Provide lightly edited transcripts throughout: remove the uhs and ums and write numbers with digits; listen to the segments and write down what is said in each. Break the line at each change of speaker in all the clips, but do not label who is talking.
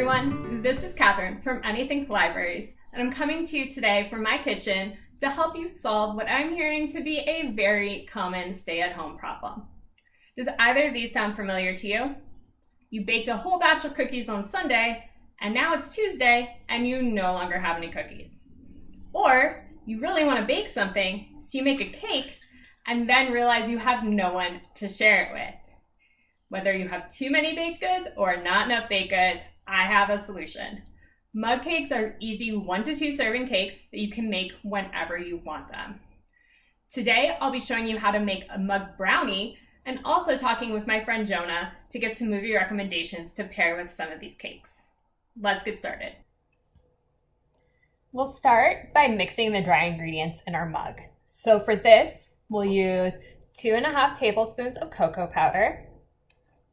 everyone, this is Catherine from Anythink Libraries, and I'm coming to you today from my kitchen to help you solve what I'm hearing to be a very common stay-at-home problem. Does either of these sound familiar to you? You baked a whole batch of cookies on Sunday, and now it's Tuesday, and you no longer have any cookies. Or you really want to bake something, so you make a cake, and then realize you have no one to share it with. Whether you have too many baked goods or not enough baked goods, I have a solution. Mug cakes are easy 1 to 2 serving cakes that you can make whenever you want them. Today, I'll be showing you how to make a mug brownie and also talking with my friend Jonah to get some movie recommendations to pair with some of these cakes. Let's get started. We'll start by mixing the dry ingredients in our mug. So for this, we'll use 2.5 tablespoons of cocoa powder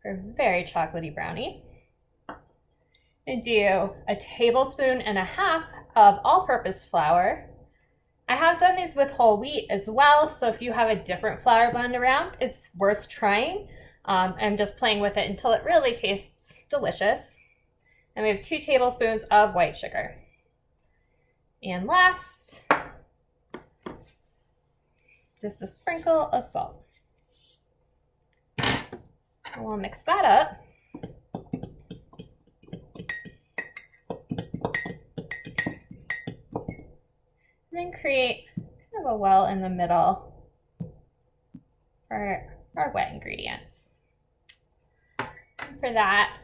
for a very chocolatey brownie. I do a tablespoon and a half of all-purpose flour. I have done these with whole wheat as well, so if you have a different flour blend around, it's worth trying and just playing with it until it really tastes delicious. And we have 2 tablespoons of white sugar. And last, just a sprinkle of salt. And we'll mix that up. And then create kind of a well in the middle for our wet ingredients. And for that,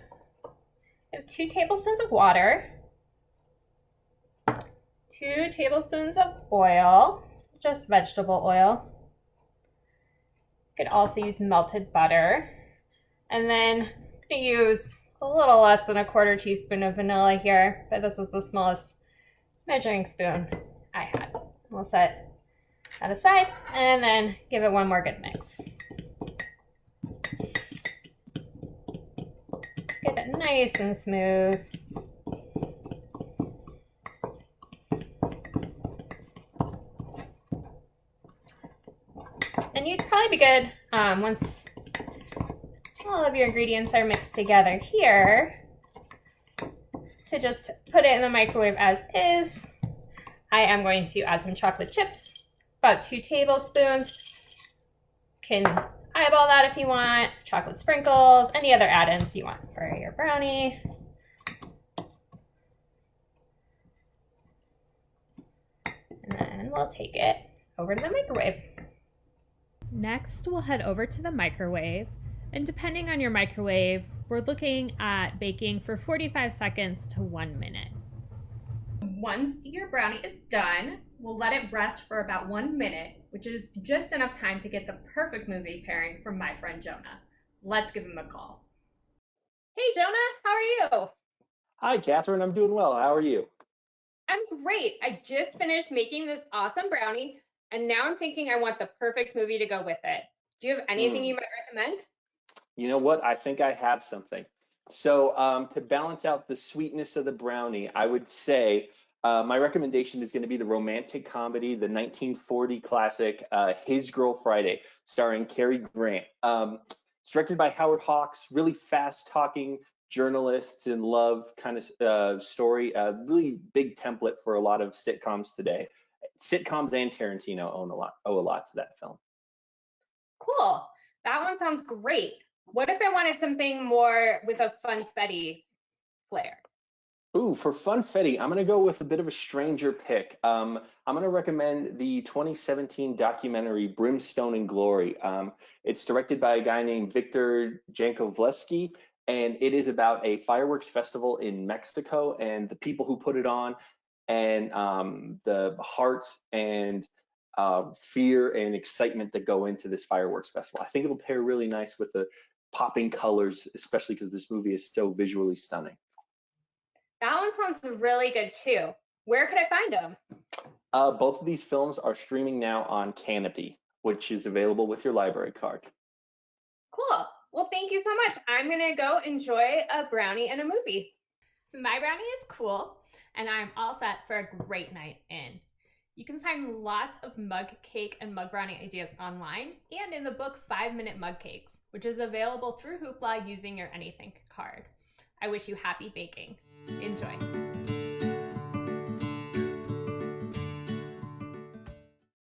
we have 2 tablespoons of water, 2 tablespoons of oil, just vegetable oil. You could also use melted butter. And then I'm going to use a little less than a 1/4 teaspoon of vanilla here, but this is the smallest measuring spoon I had. We'll set that aside and then give it one more good mix. Get it nice and smooth. And you'd probably be good once all of your ingredients are mixed together here to just put it in the microwave as is. I am going to add some chocolate chips, about 2 tablespoons. Can eyeball that if you want. Chocolate sprinkles, any other add-ins you want for your brownie. And then we'll take it over to the microwave. Next, we'll head over to the microwave. And depending on your microwave, we're looking at baking for 45 seconds to 1 minute. Once your brownie is done, we'll let it rest for about 1 minute, which is just enough time to get the perfect movie pairing from my friend Jonah. Let's give him a call. Hey Jonah, how are you?
Hi, Catherine. I'm doing well. How are you?
I'm great. I just finished making this awesome brownie, and now I'm thinking I want the perfect movie to go with it. Do you have anything you might recommend?
You know what? I think I have something. So to balance out the sweetness of the brownie, I would say my recommendation is going to be the romantic comedy, the 1940 classic His Girl Friday, starring Cary Grant. It's directed by Howard Hawks, really fast-talking journalists in love kind of story, really big template for a lot of sitcoms today. Sitcoms and Tarantino owe a lot to that film.
Cool. That one sounds great. What if I wanted something more with a funfetti flair?
Ooh, for funfetti, I'm going to go with a bit of a stranger pick. I'm going to recommend the 2017 documentary Brimstone and Glory. It's directed by a guy named Victor Jankovleski, and it is about a fireworks festival in Mexico and the people who put it on, and the heart and fear and excitement that go into this fireworks festival. I think it'll pair really nice with the popping colors, especially because this movie is so visually stunning.
That one sounds really good too. Where could I find them?
Both of these films are streaming now on Canopy, which is available with your library card.
Cool. Well, thank you so much. I'm going to go enjoy a brownie and a movie. So my brownie is cool, and I'm all set for a great night in. You can find lots of mug cake and mug brownie ideas online and in the book 5-Minute Mug Cakes, which is available through Hoopla using your Anythink card. I wish you happy baking. Enjoy.